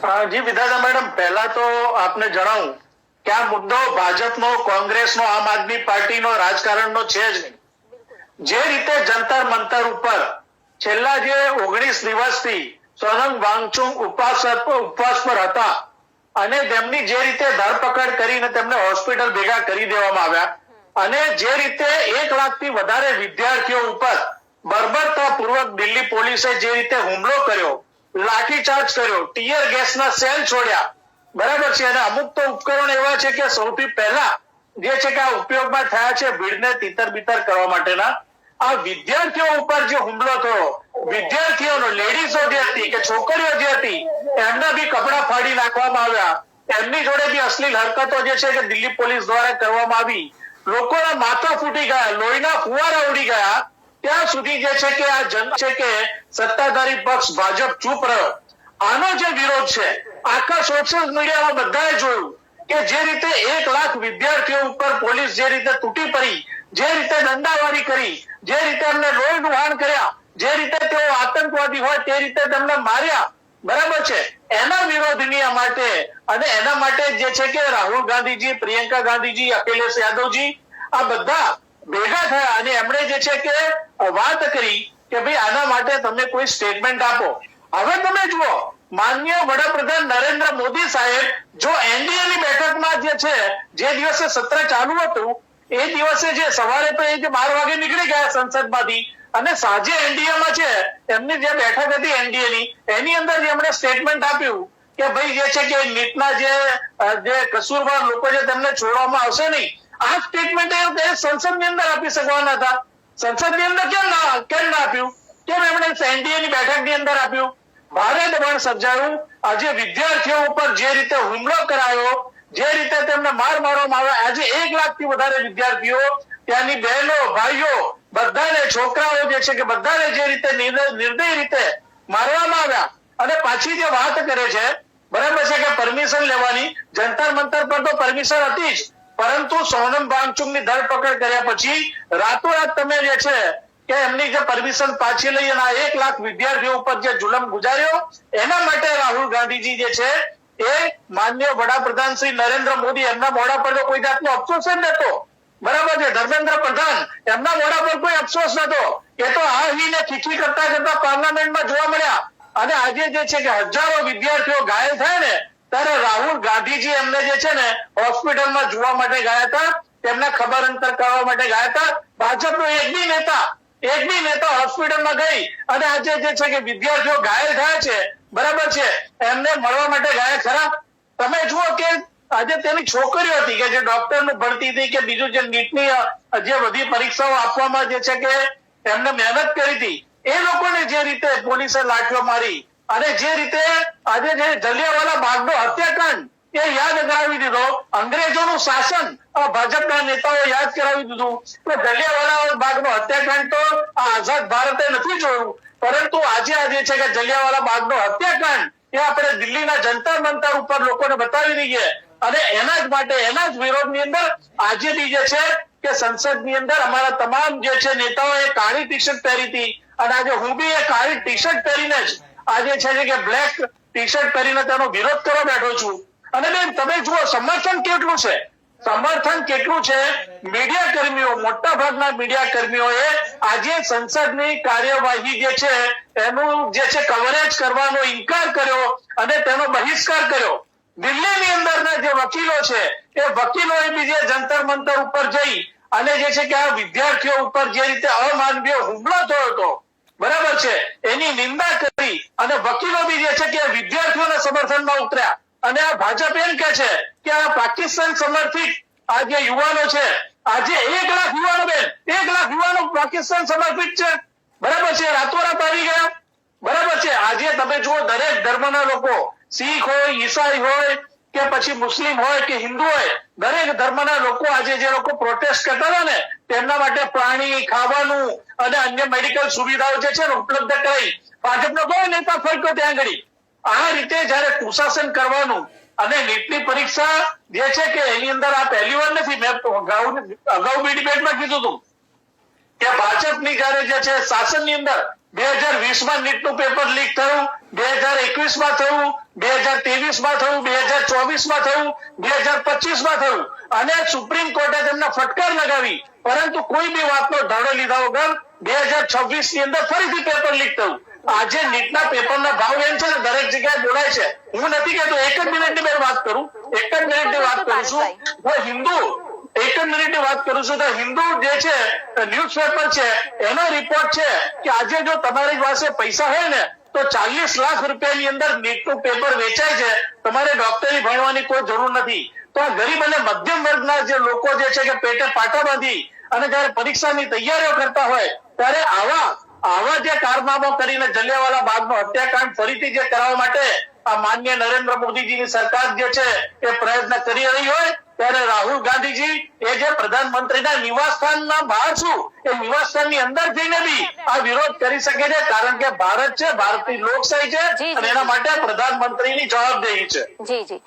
જી વિધાતા madam, પહેલા તો આપને જણાવું કે આ મુદ્દો ભાજપનો, કોંગ્રેસનો, આમ આદમી પાર્ટીનો, રાજકારણનો છે જ નહીં. જે રીતે જંતર મંતર ઉપર છેલ્લા જે 19 દિવસથી સોનમ વાંગચુક ઉપવાસ પર હતા અને તેમની જે રીતે ધરપકડ કરીને તેમને હોસ્પિટલ ભેગા કરી દેવામાં આવ્યા અને જે રીતે 1 લાખથી વધારે વિદ્યાર્થીઓ ઉપર બર્બરતાપૂર્વક દિલ્હી પોલીસે જે રીતે હુમલો કર્યો, લાઠીચાર્જ કર્યો, ટીયર ગેસના સેલ છોડ્યા, બરાબર છે. અને અમુક તો ઉપકરણ એવા છે કે સૌથી પહેલા જે છે કે આ ઉપયોગમાં થયા છે ભીડને તિતર બિતર કરવા માટેના. આ વિદ્યાર્થીઓ ઉપર જે હુમલો થયો, વિદ્યાર્થીઓનો, લેડીઝો જે હતી કે છોકરીઓ જે હતી એમના બી કપડા ફાડી નાખવામાં આવ્યા, એમની જોડે બી અશ્લીલ હરકતો જે છે કે દિલ્હી પોલીસ દ્વારા કરવામાં આવી, લોકોના માથા ફૂટી ગયા, લોહીના ફુવારા ઉડી ગયા. ત્યાં સુધી જે છે કે આ જન છે કે સત્તાધારી પક્ષ ભાજપ ચૂપ રહ્યો. આનો જે વિરોધ છે આખા સોશિયલ મીડિયામાં બધાએ જોયું કે જે રીતે 1 લાખ વિદ્યાર્થીઓ ઉપર પોલીસ જે રીતે તૂટી પડી, જે રીતે દંડાવાળી કરી, જે રીતે એમને લોહી લુહાણ કર્યા, જે રીતે તેઓ આતંકવાદી હોય તે રીતે તેમને માર્યા, બરાબર છે. એના વિરોધની માટે અને એના માટે જે છે કે રાહુલ ગાંધીજી, પ્રિયંકા ગાંધીજી, અખિલેશ યાદવજી આ બધા ભેગા થયા અને એમણે જે છે કે વાત કરી કે ભાઈ આના માટે તમે કોઈ સ્ટેટમેન્ટ આપો. હવે તમે જુઓ, માનનીય વડાપ્રધાન નરેન્દ્ર મોદી સાહેબ જો એનડીએ ની બેઠકમાં જે છે જે દિવસે સત્ર ચાલુ હતું એ દિવસે જે સવારે તો એ જે 12 વાગે નીકળી ગયા સંસદમાંથી અને સાંજે એનડીએ માં છે એમની જે બેઠક હતી એનડીએ ની એની અંદર એમણે સ્ટેટમેન્ટ આપ્યું કે ભાઈ જે છે કે નીટના જે કસૂરવાર લોકો છે તેમને છોડવામાં આવશે નહીં. આ સ્ટેટમેન્ટ એ સંસદની અંદર આપી શકવાના હતા. સંસદની અંદર કેમ ના આપ્યું? કેમ એમણે એનડીએ ની બેઠકની અંદર આપ્યું? ભારે દબાણ સર્જાયું. આજે વિદ્યાર્થીઓ ઉપર જે રીતે હુમલો કરાયો, જે રીતે તેમને માર મારવામાં આવ્યા, આજે 1 લાખથી વધારે વિદ્યાર્થીઓ, ત્યાંની બહેનો, ભાઈઓ, બધાને, છોકરાઓ જે છે કે બધાને જે રીતે નિર્દય રીતે મારવામાં આવ્યા. અને પાછી જે વાત કરે છે, બરાબર છે કે પરમિશન લેવાની, જંતર મંતર પર તો પરમિશન હતી જ, પરંતુ સોનમ વાંગચુકની ધરપકડ કર્યા પછી રાતોરાત તમે જે છે કે એમની જે પરમિશન પાછી લઈ અને 1 લાખ વિદ્યાર્થીઓ ઉપર જે જુલમ ગુજાર્યો એના માટે રાહુલ ગાંધીજી જે છે એ માનનીય વડાપ્રધાન શ્રી નરેન્દ્ર મોદી એમના મોઢા પર તો કોઈ જાતનો અફસોસ જ નતો, બરાબર છે. ધર્મેન્દ્ર પ્રધાન એમના મોઢા પર કોઈ અફસોસ નતો. એ તો આહીને ખીખી કરતા પાર્લામેન્ટમાં જોવા મળ્યા. અને આજે જે છે કે હજારો વિદ્યાર્થીઓ ઘાયલ થયા ને ત્યારે રાહુલ ગાંધીજી એમને જે છે ને હોસ્પિટલમાં જોવા માટે ગયા હતા, તેમને ખબર અંતર કરવા માટે ગયા હતા. ભાજપનો એક બી નેતા હોસ્પિટલમાં ગઈ અને આજે જે છે કે વિદ્યાર્થીઓ ઘાયલ થયા છે, બરાબર છે, એમને મળવા માટે ગયા ખરા? તમે જુઓ કે આજે તેની છોકરીઓ હતી કે જે ડોક્ટરની ભરતી હતી કે બીજું જે નીટની જે બધી પરીક્ષાઓ આપવામાં જે છે કે એમને મહેનત કરી હતી, એ લોકોને જે રીતે પોલીસે લાઠીઓ મારી અને જે રીતે આજે જે જલિયાવાલા બાગનો હત્યાકાંડ એ યાદ કરાવી દીધો, અંગ્રેજોનું શાસન ભાજપના નેતાઓ યાદ કરાવી દીધું કે જલિયાવાલા બાગનો હત્યાકાંડ તો આઝાદ ભારતે નથી જોયું, પરંતુ આજે છે કે જલિયાવાલા બાગનો હત્યાકાંડ એ આપણે દિલ્હીના જંતર મંતર ઉપર લોકોને બતાવી દઈએ. અને એના જ માટે, એના જ વિરોધની અંદર આજે બી જે છે કે સંસદની અંદર અમારા તમામ જે છે નેતાઓએ કાળી ટી શર્ટ પહેરી હતી અને આજે હું બી એ કાળી ટી શર્ટ પહેરીને જ આજે છે કે બ્લેક ટી શર્ટ પહેરીને તેનો વિરોધ કરવા બેઠો છું. અને બેન તમે જુઓ સમર્થન કેટલું છે, સમર્થન કેટલું છે. મીડિયા કર્મીઓ, મોટા ભાગના મીડિયા કર્મીઓએ આજે સંસદની કાર્યવાહી જે છે એનું જે છે કવરેજ કરવાનો ઇનકાર કર્યો અને તેનો બહિષ્કાર કર્યો. દિલ્હીની અંદરના જે વકીલો છે એ વકીલોએ બી જે જંતર મંતર ઉપર જઈ અને જે છે કે આ વિદ્યાર્થીઓ ઉપર જે રીતે અમાનવીય હુમલો થયો હતો, બરાબર છે, એની નિંદા કરી અને વકીલો બી જે છે કે વિદ્યાર્થીઓના સમર્થનમાં ઉતર્યા. અને આ ભાજપ એમ કે છે કે આ પાકિસ્તાન સમર્થિત આ જે યુવાનો છે, આજે 1 લાખ યુવાનો, બેન 1 લાખ યુવાનો પાકિસ્તાન સમર્પિત છે, બરાબર છે, રાતોરાત આવી ગયા, બરાબર છે. આજે તમે જુઓ દરેક ધર્મના લોકો, શીખ હોય, ઈસાઈ હોય કે પછી મુસ્લિમ હોય કે હિન્દુ હોય, દરેક ધર્મના લોકો આજે જે લોકો પ્રોટેસ્ટ કરતા હતા ને તેમના માટે પાણી, ખાવાનું અને અન્ય મેડિકલ સુવિધાઓ જે છે ને ઉપલબ્ધ કરાઈ. ભાજપનો કોઈ નેતા ફરકો ત્યાં આગળ. આ રીતે જયારે કુશાસન કરવાનું અને નીટની પરીક્ષા જે છે કે એની અંદર આ પહેલી વાર નથી, મેં અગાઉ બી ડિબેટમાં કીધું હતું કે ભાજપની જયારે જે છે શાસનની અંદર 2020માં નીટનું પેપર લીક થયું, 2021માં થયું, 2023 થયું, 2024 થયું, 2025 થયું અને સુપ્રીમ કોર્ટે તેમને ફટકાર લગાવી, પરંતુ કોઈ બી વાતનો ધાડો લીધા વગર 2026 ની અંદર ફરીથી પેપર લીક થયું. આજે નીટના પેપરના ભાવ એમ છે ને દરેક જગ્યાએ બોલાય છે. હું નથી કહેતો, એક જ મિનિટની મેં વાત કરું, એક જ મિનિટની વાત કરું છું. એક જ મિનિટની વાત કરું છું તો હિન્દુ જે છે ન્યૂઝપેપર છે એનો રિપોર્ટ છે કે આજે જો તમારી પાસે પૈસા હોય ને તો 40 લાખ રૂપિયાની અંદર નીટનું પેપર વેચાય છે. તમારે ડોક્ટરી ભણવાની કોઈ જરૂર નથી. તો આ ગરીબ અને મધ્યમ વર્ગના જે લોકો જે છે કે પેટે પાટા બાંધી અને જયારે પરીક્ષાની તૈયારીઓ કરતા હોય ત્યારે આવા જે કારનામા કરીને જલિયાવાલા બાગનો હત્યાકાંડ ફરીથી જે કરવા માટે આ માનનીય નરેન્દ્ર મોદીજીની સરકાર જે છે એ પ્રયત્ન કરી રહી હોય ત્યારે રાહુલ ગાંધીજી એ જે પ્રધાનમંત્રીના નિવાસસ્થાનના બહાર છું એ નિવાસસ્થાનની અંદર જઈને બી આ વિરોધ કરી શકે છે, કારણ કે ભારત છે, ભારતની લોકશાહી છે અને એના માટે પ્રધાનમંત્રીની જવાબદેહી છે. જી જી.